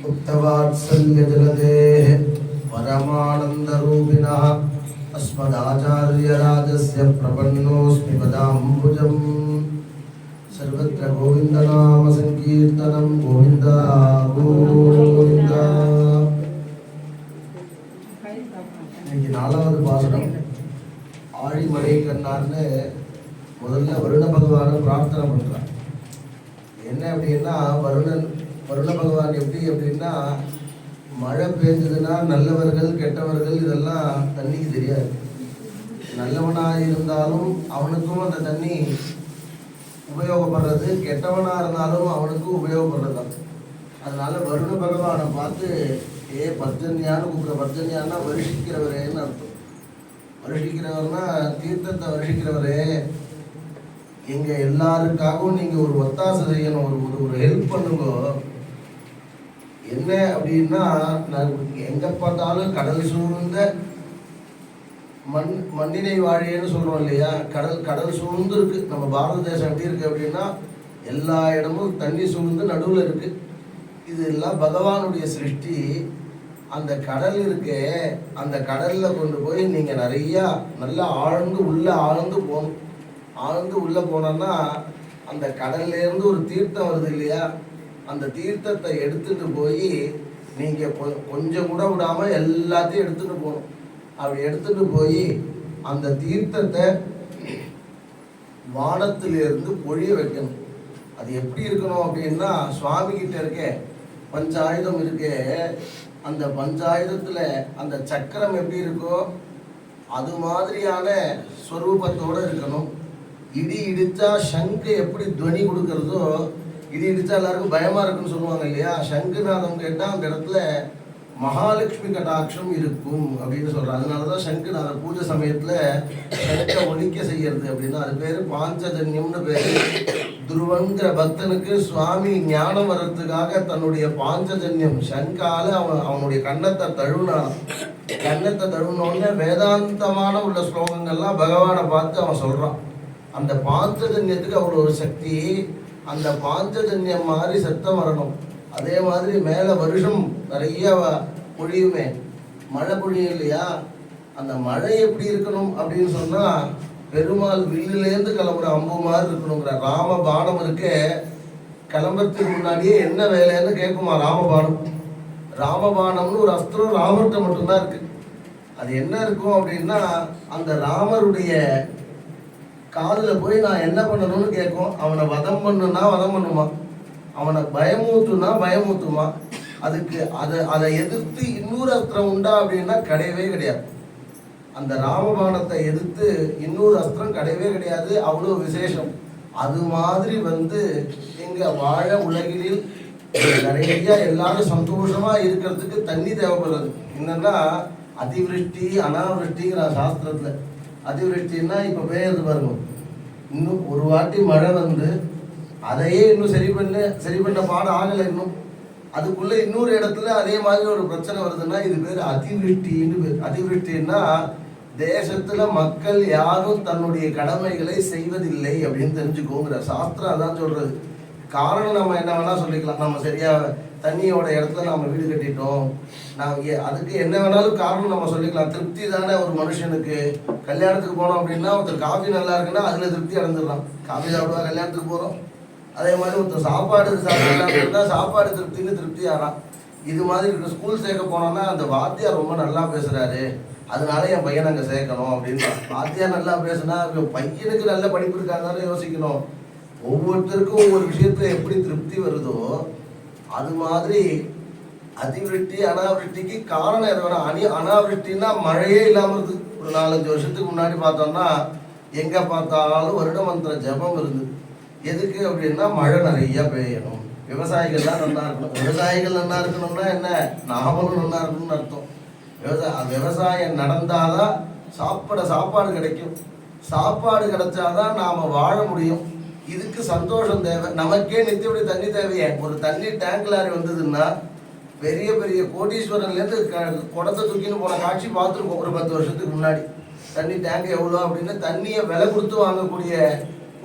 मुक्तवात्सल्यजलदेः परमानन्दरूपिणः अस्मदाचार्यराजस्य प्रपन्नोऽस्मि पदाम्बुजम् सर्वत्र गोविन्दनाम संकीर्तनं गोविन्द गोविन्द. இன்னைக்கு நாலாவது பாசனம் ஆழிமலை கண்ணார்னு முதல்ல வருண பகவானை பிரார்த்தனை பண்றார். என்ன அப்படின்னா வருண பகவான் எப்படி அப்படின்னா மழை பெஞ்சதுன்னா நல்லவர்கள் கெட்டவர்கள் இதெல்லாம் தண்ணிக்கு தெரியாது. நல்லவனாக இருந்தாலும் அவனுக்கும் அந்த தண்ணி உபயோகப்படுறது, கெட்டவனாக இருந்தாலும் அவனுக்கும் உபயோகப்படுறது தான். அதனால வருண பகவானை பார்த்து பர்ஜன்யான்னு கூப்பிட்ற. பர்ஜன்யான்னா வருஷிக்கிறவரேன்னு அர்த்தம். வருஷிக்கிறவர்னா தீர்த்தத்தை வருஷிக்கிறவரே, எங்க எல்லாருக்காகவும் நீங்க ஒரு ஒத்தாசை செய்யணும், ஒரு ஹெல்ப் பண்ணுங்க. என்ன அப்படின்னா, நான் எங்க பார்த்தாலும் கடல் சூழ்ந்த மண்ணினை வாழியன்னு சொல்றோம் இல்லையா. கடல் சூழ்ந்து இருக்கு. நம்ம பாரத தேசம் எப்படி இருக்கு அப்படின்னா எல்லா இடமும் தண்ணி சூழ்ந்து நடுவில் இருக்கு. இது எல்லாம் பகவானுடைய சிருஷ்டி. அந்த கடல் இருக்கே, அந்த கடல்ல கொண்டு போய் நீங்க நல்லா ஆழ்ந்து போகணும். ஆழ்ந்து உள்ள போனோம்னா அந்த கடல்ல இருந்து ஒரு தீர்த்தம் வருது இல்லையா, அந்த தீர்த்தத்தை எடுத்துட்டு போய் நீங்க கொஞ்சம் கூட விடாம எல்லாத்தையும் எடுத்துட்டு போகணும். அப்படி எடுத்துட்டு போய் அந்த தீர்த்தத்தை வானத்திலிருந்து பொழிய வைக்கணும். அது எப்படி இருக்கணும் அப்படின்னா, சுவாமி கிட்ட இருக்கே பஞ்சாயுதம் இருக்கே, அந்த பஞ்சாயுதத்துல அந்த சக்கரம் எப்படி இருக்கோ அது மாதிரியான ஸ்வரூபத்தோட இருக்கணும். இடி இடிச்சா சங்கு எப்படி துவனி கொடுக்கறதோ, இடி இடிச்சா எல்லாருக்கும் பயமா இருக்குன்னு சொல்லுவாங்க இல்லையா. சங்குநாதம் கேட்டா அந்த இடத்துல மகாலட்சுமி கடாட்சம் இருக்கும் அப்படின்னு சொல்றாங்க. அதனாலதான் சங்குநாதம் பூஜை சமயத்துல சங்க ஒழிக்க செய்யறது அப்படின்னா அது பேரு பாஞ்சஜன்யம்னு பேரு. துருவன்கிற பக்தனுக்கு சுவாமி ஞானம் வர்றதுக்காக தன்னுடைய பாஞ்சஜன்யம் சங்கால அவனுடைய கண்ணத்தை தழுவினோடனே வேதாந்தமான உள்ள ஸ்லோகங்கள்லாம் பகவானை பார்த்து அவன் சொல்றான். அந்த பாஞ்சஜன்யத்துக்கு அவ்வளோ ஒரு சக்தி. அந்த பாஞ்சஜன்யம் மாதிரி சத்தம் வரணும். அதே மாதிரி மேலே வருஷம் நிறைய பொழியுமே, மழை பொழியும் இல்லையா. அந்த மழை எப்படி இருக்கணும் அப்படின்னு சொன்னா, பெருமாள் வில்லுலேருந்து கிளம்புற அம்பு மாதிரி இருக்கணுங்கிற. ராமபானம் இருக்கே, கிளம்புறதுக்கு முன்னாடியே என்ன வேலைன்னு கேட்குமா ராமபானம். ராமபானம்னு ஒரு அஸ்திரம் ராமர்கிட்ட மட்டும்தான் இருக்கு. அது என்ன இருக்கும் அப்படின்னா, அந்த ராமருடைய காதில் போய் நான் என்ன பண்ணணும்னு கேட்கும். அவனை வதம் பண்ணுன்னா வதம் பண்ணுமா, அவனை பயமூத்துனா பயமூத்துமா. அதுக்கு அதை எதிர்த்து இன்னொரு அஸ்திரம் உண்டா அப்படின்னா கிடையவே கிடையாது. அந்த ராமபானத்தை எதிர்த்து இன்னொரு அஸ்திரம் கிடையவே கிடையாது. அவ்வளோ விசேஷம். அது மாதிரி எங்க வாழ உலகில் நிறைய எல்லாரும் சந்தோஷமா இருக்கிறதுக்கு தண்ணி தேவைப்படுறது. என்னன்னா அதிவிருஷ்டி அனாவிருஷ்டிங்கிற சாஸ்திரத்துல. அதிவிருஷ்டின்னா இப்ப பெய்யறது பாருங்க, இன்னும் ஒரு வாட்டி மழை அதையே இன்னும் சரி பண்ண பாடம் ஆகலை. இன்னும் அதுக்குள்ள இன்னொரு இடத்துல அதே மாதிரி ஒரு பிரச்சனை வருதுன்னா இது பேர் அதிவிருஷ்டின்னு பேர். அதிவிருஷ்டின்னா தேசத்துல மக்கள் யாரும் தன்னுடைய கடமைகளை செய்வதில்லை அப்படின்னு தெரிஞ்சுக்கோங்கிற சாஸ்திரம் அதான் சொல்றது. காரணம் நம்ம என்ன வேணா சொல்லிக்கலாம். நம்ம சரியா தண்ணியோட இடத்துல நம்ம வீடு கட்டிட்டோம், அதுக்கு என்ன வேணாலும் காரணம் நம்ம சொல்லிக்கலாம். திருப்தி தானே ஒரு மனுஷனுக்கு. கல்யாணத்துக்கு போனோம் அப்படின்னா ஒருத்தர் காஃபி நல்லா இருக்குன்னா அதுல திருப்தி அடைஞ்சிடலாம். காஃபி சாப்பிடுவா கல்யாணத்துக்கு போறோம். அதே மாதிரி ஒருத்தர் சாப்பாடு சாப்பிட்டா சாப்பாடு திருப்தி ஆறான். இது மாதிரி இருக்க. ஸ்கூல் சேர்க்க போனோம்னா அந்த வாத்தியார் ரொம்ப நல்லா பேசுறாரு, அதனால என் பையனை அங்கே சேர்க்கணும் அப்படின்னு. வாத்தியார் நல்லா பேசுனா பையனுக்கு நல்ல படிப்பு இருக்காதானே யோசிக்கணும். ஒவ்வொருத்தருக்கும் ஒவ்வொரு விஷயத்துல எப்படி திருப்தி வருதோ அது மாதிரி அதிவிருஷ்டி அனாவிருஷ்டிக்கு காரணம் எதுனா. அனாவிருஷ்டின்னா மழையே இல்லாமல் இருக்கு. ஒரு 4-5 வருஷத்துக்கு முன்னாடி பார்த்தோம்னா எங்க பார்த்தாலும் வருட மந்திர ஜபம் இருந்து. எதுக்கு அப்படின்னா மழை நிறைய பெய்யணும், விவசாயிகள்லாம் நல்லா இருக்கணும். விவசாயிகள் நல்லா இருக்கணும்னா என்ன, நாமளும் நல்லா இருக்கணும்னு அர்த்தம். விவசாயம் நடந்தாதான் சாப்பாடு கிடைக்கும். சாப்பாடு கிடைச்சாதான் நாம வாழ முடியும். இதுக்கு சந்தோஷம் தேவை. நமக்கே நித்தியப்படி தண்ணி தேவையே. ஒரு தண்ணி டேங்க் லாரி வந்ததுன்னா பெரிய பெரிய கோடீஸ்வரன்லேருந்து குடத்தை தூக்கின்னு போன காட்சி பார்த்துருக்கோம் ஒரு 10 வருஷத்துக்கு முன்னாடி. தண்ணி டேங்க் எவ்வளோ அப்படின்னு தண்ணியை விலை கொடுத்து வாங்கக்கூடிய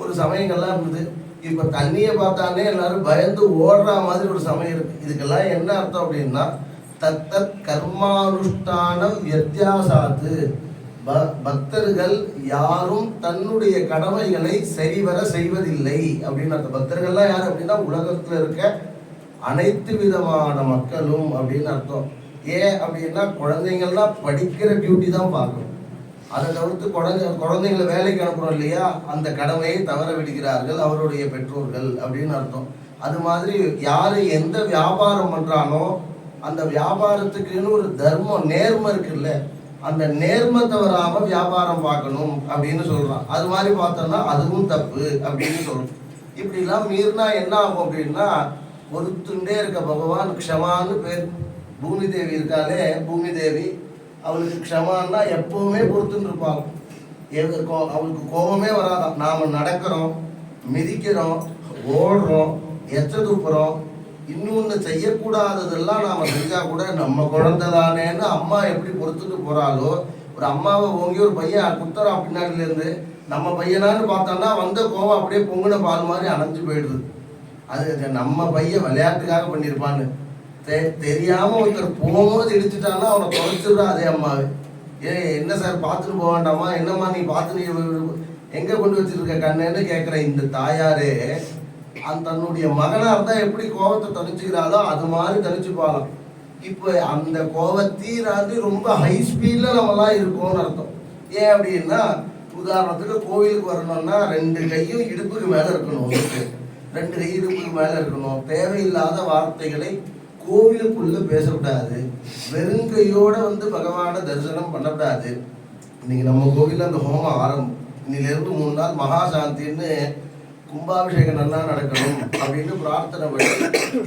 ஒரு சமயங்கள்லாம் இருந்தது. இப்போ தண்ணியை பார்த்தானே எல்லாரும் பயந்து ஓடுற மாதிரி ஒரு சமயம் இருக்கு. இதுக்கெல்லாம் என்ன அர்த்தம் அப்படின்னா, தத்தத் கர்மானுஷ்டான வித்தியாசாத்து, பக்தர்கள் யாரும் தன்னுடைய கடமைகளை சரிவர செய்வதில்லை அப்படின்னு அர்த்தம். பக்தர்கள்லாம் யார் அப்படின்னா உலகத்தில் இருக்க அனைத்து விதமான மக்களும் அப்படின்னு அர்த்தம். ஏன் அப்படின்னா குழந்தைங்கள்லாம் படிக்கிற டியூட்டி தான் பார்க்கணும். அதை தவிர்த்து குழந்தைங்களை வேலைக்கு அனுப்புறோம் இல்லையா, அந்த கடமையை தவற விடுகிறார்கள் அவருடைய பெற்றோர்கள் அப்படின்னு அர்த்தம். அது மாதிரி யாரு எந்த வியாபாரம் பண்றானோ அந்த வியாபாரத்துக்குன்னு ஒரு தர்மம் நேர்மை இருக்குல்ல, அந்த நேர்மை தவறாம வியாபாரம் பார்க்கணும் அப்படின்னு சொல்றான். அது மாதிரி பார்த்தோம்னா அதுவும் தப்பு அப்படின்னு சொல்றோம். இப்படிலாம் மீறினா என்ன ஆகும் அப்படின்னா, பொறுத்துண்டே இருக்க பகவான் க்ஷமான்னு பேர். பூமி தேவி இருக்காளே, பூமி தேவி, அவளுக்கு க்ஷமான்னா எப்பவுமே பொறுத்துன்னு இருப்பாங்க. அவளுக்கு கோபமே வராதான். நாம் நடக்கிறோம், மிதிக்கிறோம், ஓடுறோம், எச்ச துப்புறோம், இன்னொன்று செய்யக்கூடாததெல்லாம் நாம் செஞ்சால் கூட நம்ம குழந்தை தானேன்னு அம்மா எப்படி பொறுத்துட்டு போகிறாளோ, ஒரு அம்மாவை ஓங்கி ஒரு பையன் குத்துறான் பின்னாடிலேருந்து, நம்ம பையனான்னு பார்த்தோம்னா வந்த கோவம் அப்படியே பொங்குன பால் மாதிரி அணைஞ்சு போயிடுது. அது நம்ம பையன் விளையாட்டுக்காக பண்ணியிருப்பான்னு தெரியாமல் ஒருத்தர் போகும்போது இடிச்சுட்டான்னா அவனை குறைச்சிடுறா அதே அம்மாவே. என்ன சார் பார்த்துட்டு போக வேண்டாமா, என்னம்மா நீ பார்த்து நீ எங்கே கொண்டு வச்சிருக்க கண்ணேன்னு கேட்குற இந்த தாயாரே தன்னுடைய மகனாக இருந்தால் எப்படி கோபத்தை தணிச்சுக்கிறாளோ அது மாதிரி தணிச்சுப்பாலாம். இப்போ அந்த கோபத்தீராண்டி ரொம்ப ஹை ஸ்பீடில் நம்மலாம் இருக்கோம்னு அர்த்தம். ஏன் அப்படின்னா, உதாரணத்துக்கு கோவிலுக்கு வரணும்னா 2 கையும் இடுப்புக்கு மேலே இருக்கணும், 2 கை இடுப்புக்கு மேலே இருக்கணும். தேவையில்லாத வார்த்தைகளை கோவிலுக்குள்ள பேசக்கூடாது. வெறுங்கையோட பகவானை தரிசனம் பண்ணக்கூடாது. இன்னைக்கு நம்ம கோவிலில் அந்த ஹோமம் ஆரம்பம். இன்னிலிருந்து 3 நாள் மகாசாந்தின்னு கும்பாபிஷேகம் நல்லா நடக்கணும் அப்படின்னு பிரார்த்தனை பண்ணி,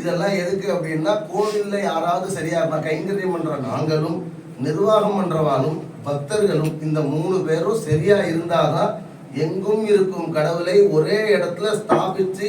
இதெல்லாம் எதுக்கு அப்படின்னா, கோவிலில் யாராவது சரியா இருந்தால் கைங்கரியம் பண்ற நாங்களும் நிர்வாகம் பண்றவாலும் பக்தர்களும் இந்த 3 பேரும் சரியா இருந்தாதான் எங்கும் இருக்கும் கடவுளை ஒரே இடத்துல ஸ்தாபிச்சு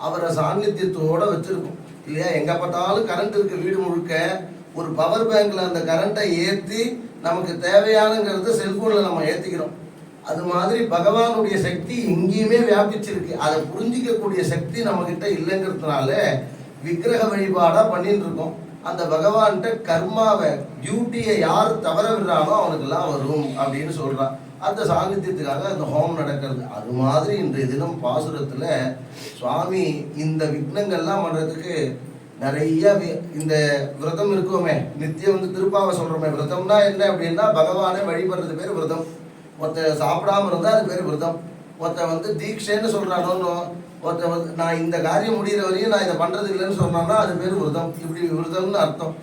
அவரை சாநித்தியத்தோட வச்சிருக்கும் இல்லையா. எங்க பார்த்தாலும் கரண்ட் இருக்கு வீடு முழுக்க, ஒரு பவர் பேங்க்ல அந்த கரண்ட்டை ஏற்றி நமக்கு தேவையானங்கிறது செல்போன்ல நம்ம ஏற்றிக்கிறோம். அது மாதிரி பகவானுடைய சக்தி எங்கேயுமே வியாபிச்சிருக்கு. அதை புரிஞ்சிக்கக்கூடிய சக்தி நம்ம கிட்ட இல்லைங்கிறதுனால விக்கிரக வழிபாடா பண்ணிட்டு இருக்கோம். அந்த பகவான்கிட்ட கர்மாவை டியூட்டியை யார் தவற விடுறானோ அவனுக்கெல்லாம் வரும் அப்படின்னு சொல்றான். அந்த சாநித்தியத்துக்காக அந்த ஹோமம் நடக்கிறது. அது மாதிரி இன்றைய தினம் பாசுரத்துல சுவாமி இந்த விக்னங்கள்லாம் பண்றதுக்கு நிறைய இந்த விரதம் இருக்குமே, நித்தியம் திருப்பாவை சொல்றோமே. விரதம்னா என்ன அப்படின்னா, பகவானை வழிபடுறது பேர் விரதம். ஒருத்த சாப்பிடாம இருந்தா அது பேர் விரதம். ஒருத்த தீட்சைன்னு சொல்றானோ, ஒருத்த நான் இந்த காரியம் முடிகிற வரையும் நான் இதை பண்றது இல்லைன்னு சொன்னான்னா அது பேர் விரதம். இப்படி விரதம்னு அர்த்தம்.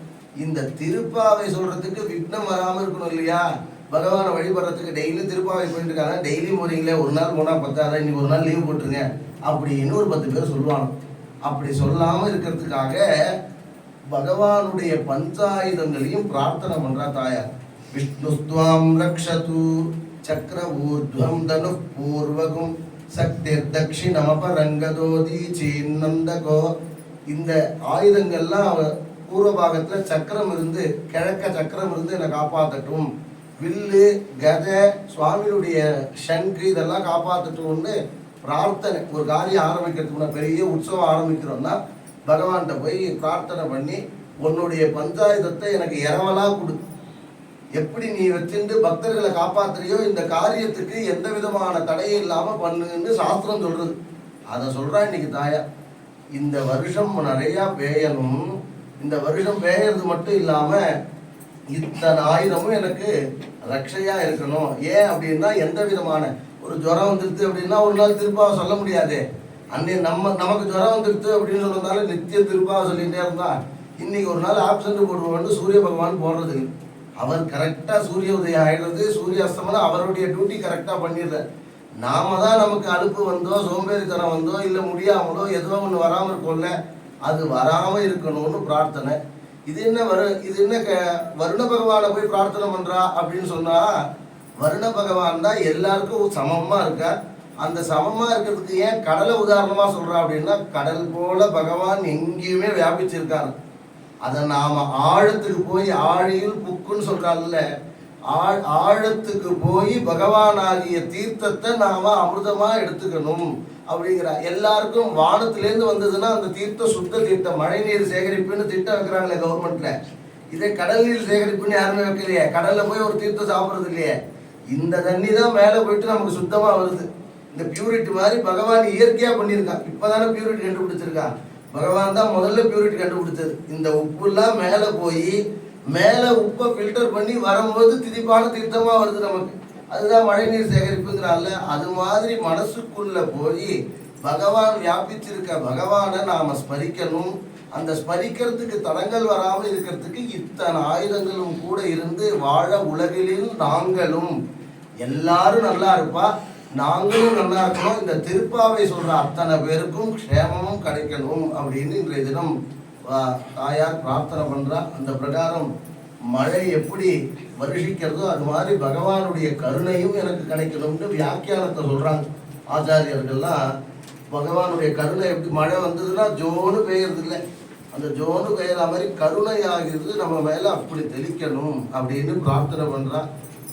இந்த திருப்பாவை சொல்றதுக்கு விக்னம் வராம இருக்கணும் இல்லையா. பகவானை வழிபடுறதுக்கு டெய்லி திருப்பாவை போயிட்டு இருக்காங்க. டெய்லி போறீங்களே, ஒரு நாள் போனா பத்தாதான், இன்னைக்கு ஒரு நாள் லீவ் போட்டுருங்க அப்படின்னு ஒரு 10 பேர் சொல்லுவாங்க. அப்படி சொல்லாம இருக்கிறதுக்காக பகவானுடைய பஞ்சாயுதங்களையும் பிரார்த்தனை பண்றா தாயார். விஷ்ணுஸ்துவாம் ரக்ஷது சக்கர ஊர்த்வம் தனு பூர்வகும் சக்திர் தக்ஷிணமபரங்கதோதி சீன்னந்தகோ. இந்த ஆயுதங்கள்லாம் பூர்வ பாகத்துல சக்கரம் இருந்து, கிழக்க சக்கரம் இருந்து என்னை காப்பாற்றட்டும். வில்லு, கதை, சுவாமியுடைய சங்கு இதெல்லாம் காப்பாற்றட்டும்னு பிரார்த்தனை. ஒரு காரியம் ஆரம்பிக்கிறதுக்கு பெரிய உற்சவம் ஆரம்பிக்கிறோம்னா பகவான்கிட்ட போய் பிரார்த்தனை பண்ணி, உன்னுடைய பஞ்சாயுதத்தை எனக்கு இரவலா கொடு, எப்படி நீ வச்சுட்டு பக்தர்களை காப்பாத்துறியோ இந்த காரியத்துக்கு எந்த விதமான தடையும் இல்லாம பண்ணுன்னு சாஸ்திரம் சொல்றது. அதை சொல்றா இன்னைக்கு தாயார். இந்த வருஷம் நிறைய பேயணும். இந்த வருஷம் பேயறது மட்டும் இல்லாம இத்தனை ஆயுதமும் எனக்கு ரட்சையா இருக்கணும். ஏன் அப்படின்னா, எந்த விதமான ஒரு ஜுரம் வந்துருது அப்படின்னா ஒரு நாள் திருப்பாவை சொல்ல முடியாது. அன்னைக்கு நமக்கு ஜுரம் வந்துருது அப்படின்னு சொல்றதுனால நித்தியம் திருப்பாவை சொல்லிகிட்டே இருந்தா இன்னைக்கு ஒரு நாள் ஆப்சண்ட் போடுவோம்னு சூரிய பகவான் போடுறது. அவர் கரெக்டா சூரிய உதயம் ஆயிடுறது, சூரிய அஸ்தமனம் அவருடைய டியூட்டி கரெக்டா பண்ணிடுற. நாம தான் நமக்கு அலுப்பு வந்தோ சோம்பேறித்தனம் வந்தோ இல்லை முடியாமலோ ஏதோ ஒன்று வராமல் இருக்கும்ல, அது வராமல் இருக்கணும்னு பிரார்த்தனை. இது என்ன வருண பகவானை போய் பிரார்த்தனை பண்றா அப்படின்னு சொன்னா, வருண பகவான் தான் எல்லாருக்கும் சமமா இருக்கா. அந்த சமமா இருக்கிறதுக்கு ஏன் கடலை உதாரணமா சொல்றா அப்படின்னா, கடல் போல பகவான் எங்கேயுமே வியாபிச்சிருக்காரு. அதை நாம ஆழத்துக்கு போய் ஆழியில் புக்குன்னு சொல்றாங்கல்ல, ஆழத்துக்கு போய் பகவானாகிய தீர்த்தத்தை நாம அமிர்தமா எடுத்துக்கணும். அப்படிங்கிற எல்லாருக்கும் வானத்திலேருந்து வந்ததுன்னா அந்த தீர்த்தம் சுத்த தீர்த்தம், மழை நீர் சேகரிப்புன்னு திட்டம் வைக்கிறாங்களே கவர்மெண்ட்ல. இதே கடல் நீர் சேகரிப்புன்னு யாருமே வைக்கலையே. கடல்ல போய் ஒரு தீர்த்தம் சாப்பிட்றது இல்லையே. இந்த தண்ணி தான் மேலே போயிட்டு நமக்கு சுத்தமா வருது. இந்த பியூரிட்டி மாதிரி பகவான் இயற்கையா பண்ணியிருக்கான். இப்பதானே பியூரிட்டி கண்டுபிடிச்சிருக்கான். பகவான் தான் முதல்ல பியூரிட்டி கண்டுபிடிச்சது. இந்த உப்புலாம் மேலே போய் மேலே உப்பை ஃபில்டர் பண்ணி வரும்போது திதிப்பான தீர்த்தமா வருது நமக்கு. அதுதான் மழை நீர் சேகரிப்புங்கிறால. அது மாதிரி மனசுக்குள்ள போய் பகவான் வியாபிச்சிருக்க பகவானை நாம ஸ்மரிக்கணும். அந்த ஸ்மரிக்கிறதுக்கு தடங்கள் வராமல் இருக்கிறதுக்கு இத்தனை ஆயுதங்களும் கூட இருந்து வாழ உலகிலில் நாங்களும் எல்லாரும் நல்லா இருப்பா, நாங்களும் நல்லா இருக்கணும். இந்த திருப்பாவை சொல்ற அத்தனை பேருக்கும் க்ஷேமமும் கிடைக்கணும் அப்படின்னு இன்றைய தினம் தாயார் பிரார்த்தனை பண்றா. அந்த பிரகாரம் மழை எப்படி வருஷிக்கிறதோ அது மாதிரி பகவானுடைய கருணையும் எனக்கு கிடைக்கணும்னு வியாக்கியானத்தை சொல்றாங்க ஆச்சாரியர்கள்லாம். பகவானுடைய கருணை எப்படி மழை வந்ததுன்னா ஜோனு பெய்யறது இல்லை, அந்த ஜோனு பெய்யற மாதிரி கருணை ஆகிறது நம்ம மேல அப்படி தெளிக்கணும் அப்படின்னு பிரார்த்தனை பண்றா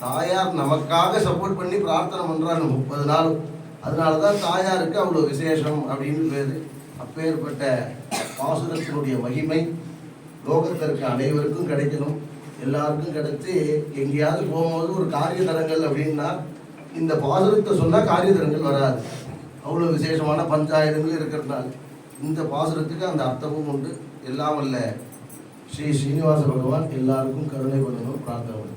தாயார். நமக்காக சப்போர்ட் பண்ணி பிரார்த்தனை பண்றாங்க 30 நாளும். அதனாலதான் தாயாருக்கு அவ்வளோ விசேஷம் அப்படின்னு பேரு. அப்பேற்பட்ட பாசுரத்தினுடைய மகிமை லோகத்திற்கு அனைவருக்கும் கிடைக்கணும், எல்லாருக்கும் கிடைச்சி எங்கேயாவது போகும்போது ஒரு காரிய தரங்கள் அப்படின்னா இந்த பாசுரத்தை சொன்னால் காரிய தரங்கள் வராது. அவ்வளோ விசேஷமான பஞ்சாயத்துகள் இருக்கிறதுனால இந்த பாசுரத்துக்கு அந்த அர்த்தமும் உண்டு. எல்லாம் வல்ல ஸ்ரீ ஸ்ரீனிவாச பகவான் எல்லாருக்கும் கருணை பண்ணணும் பிரார்த்தனை.